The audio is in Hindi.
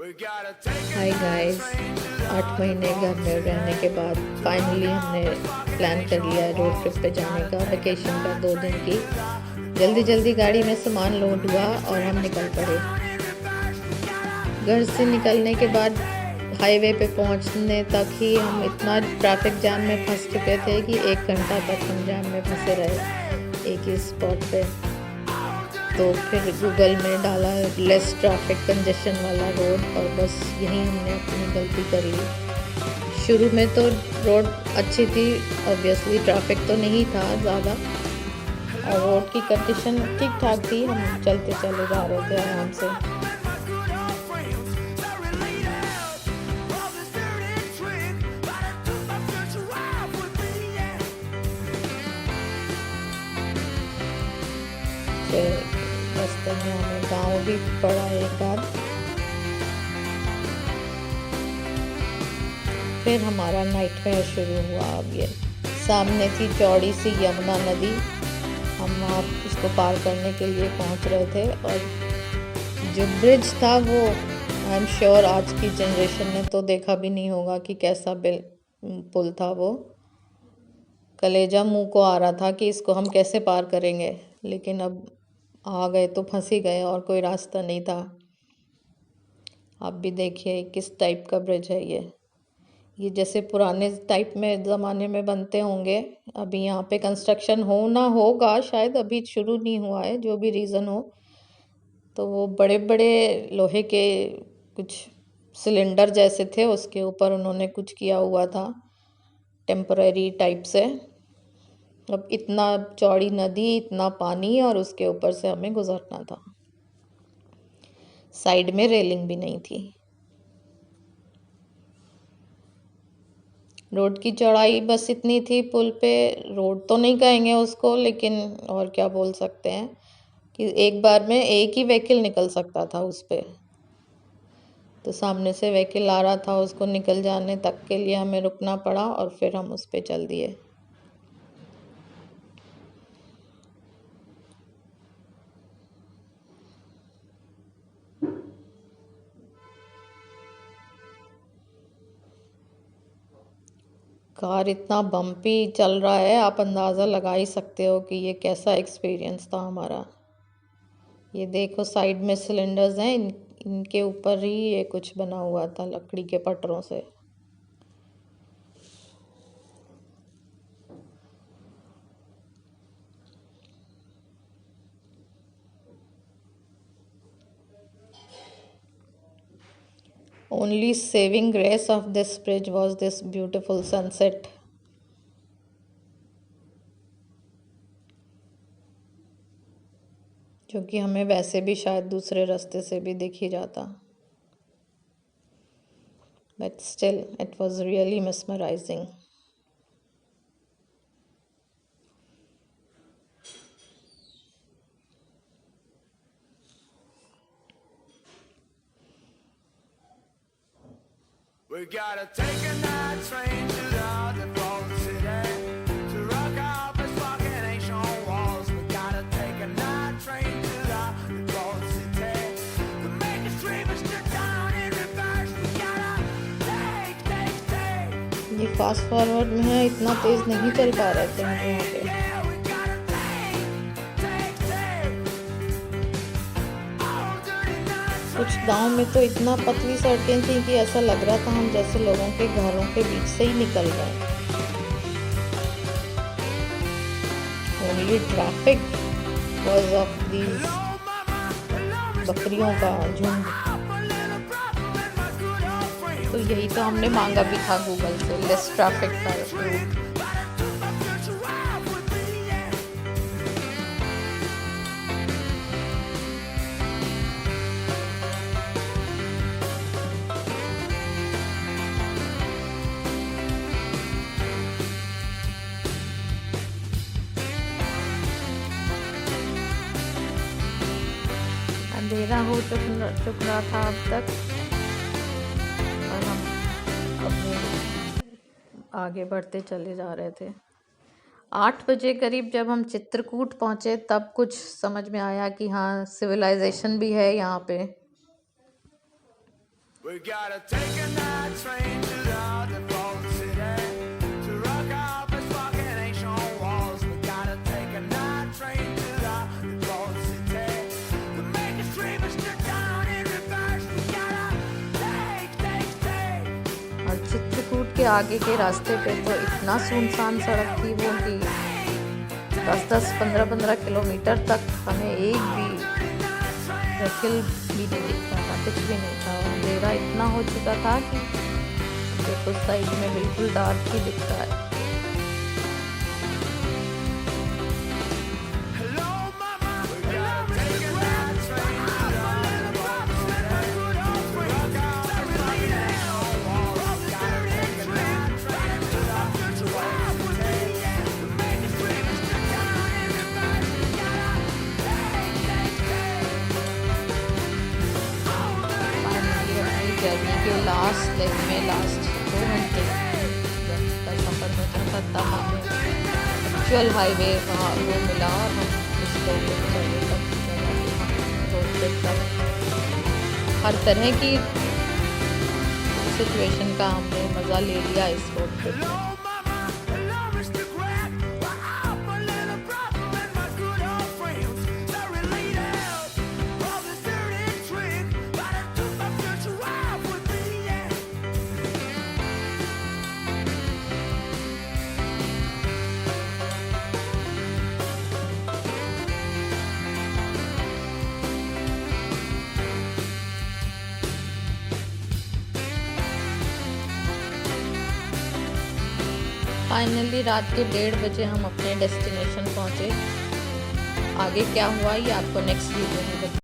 हाय गाइस, 8 महीने घर में रहने के बाद फाइनली हमने प्लान कर लिया है रोड ट्रिप पे जाने का, वेकेशन का 2 दिन की। जल्दी जल्दी गाड़ी में सामान लोड हुआ और हम निकल पड़े। घर से निकलने के बाद हाईवे पे पहुंचने तक ही हम इतना ट्रैफिक जाम में फंस चुके थे कि 1 घंटा तक हम जाम में फंसे रहे एक ही स्पॉट पे। तो फिर गूगल में डाला लेस ट्रैफिक कंजेशन वाला रोड और बस यहीं हमने अपनी गलती कर ली। शुरू में तो रोड अच्छी थी, ऑब्वियसली ट्रैफिक तो नहीं था ज़्यादा और रोड की कंडीशन ठीक ठाक थी। हम चलते चले जा रहे थे आराम से। फिर रास्ते में हमें गांव भी पड़ा एक आध। फिर हमारा नाइट फेयर शुरू हुआ। अब ये सामने थी चौड़ी सी यमुना नदी, हम वहाँ उसको पार करने के लिए पहुँच रहे थे और जो ब्रिज था वो आई एम श्योर आज की जनरेशन ने तो देखा भी नहीं होगा कि कैसा पुल था वो। कलेजा मुंह को आ रहा था कि इसको हम कैसे पार करेंगे, लेकिन अब आ गए तो फंस ही गए और कोई रास्ता नहीं था। आप भी देखिए किस टाइप का ब्रिज है ये जैसे पुराने टाइप में ज़माने में बनते होंगे। अभी यहाँ पे कंस्ट्रक्शन हो ना होगा, शायद अभी शुरू नहीं हुआ है, जो भी रीज़न हो। तो वो बड़े बड़े लोहे के कुछ सिलेंडर जैसे थे, उसके ऊपर उन्होंने कुछ किया हुआ था टेम्पररी टाइप से। अब इतना चौड़ी नदी, इतना पानी और उसके ऊपर से हमें गुजरना था। साइड में रेलिंग भी नहीं थी। रोड की चौड़ाई बस इतनी थी पुल पे, रोड तो नहीं कहेंगे उसको, लेकिन और क्या बोल सकते हैं कि एक बार में एक ही व्हीकल निकल सकता था उस पे। तो सामने से व्हीकल आ रहा था, उसको निकल जाने तक के लिए हमें रुकना पड़ा और फिर हम उस पे चल दिए। कार इतना बम्पी चल रहा है, आप अंदाज़ा लगा ही सकते हो कि ये कैसा एक्सपीरियंस था हमारा। ये देखो साइड में सिलेंडर्स हैं, इनके ऊपर ही ये कुछ बना हुआ था लकड़ी के पटरों से। Only saving grace of this bridge was this beautiful sunset. जो कि हमें वैसे भी शायद दूसरे रास्ते से भी दिख ही जाता। But still, it was really mesmerizing. We gotta take a night train to the underground city to rock out this fucking ancient walls. We gotta take a night train to the underground city to make us dream us down in reverse. We gotta take. ये फास्ट फॉरवर्ड में है, इतना तेज नहीं चल पा रहे थे हम यहाँ पे। कुछ गांव में तो इतना पतली सड़कें थी कि ऐसा लग रहा था हम जैसे लोगों के घरों के बीच से ही निकल गए। Only traffic because of these बकरियों का झुंड। तो यही तो हमने मांगा भी था गूगल से, लेस ट्रैफिक का रूट। अंधेरा हो चुक रहा था अब तक और हम अपने आगे बढ़ते चले जा रहे थे। 8 बजे करीब जब हम चित्रकूट पहुँचे तब कुछ समझ में आया कि हाँ, सिविलाइजेशन भी है यहाँ पे। We gotta take a night train to the default city to rock out this fucking ancient walls. We gotta take a night train to the default city to make us dream and stick down in reverse. We gotta take. और चित्रकूट के आगे के रास्ते पे तो इतना सुनसान सड़क थी वो कि 10-15 किलोमीटर तक हमें एक भी व्हीकल भी नहीं दिखता था, कुछ भी नहीं था। अंधेरा इतना हो चुका था कि देखो साइड में बिल्कुल डार्क ही दिखता है। जर्नी के लास्ट लेग में लास्ट 2 घंटे का सफ़र बचा था, तब हमें एक्चुअल हाईवे वहाँ वो मिला और हम इस रोड ट्रिप तक हर तरह की सिचुएशन का हमने मज़ा ले लिया इस रोड ट्रिप में। फाइनली रात के 1:30 बजे हम अपने डेस्टिनेशन पहुँचे। आगे क्या हुआ ये आपको नेक्स्ट वीडियो में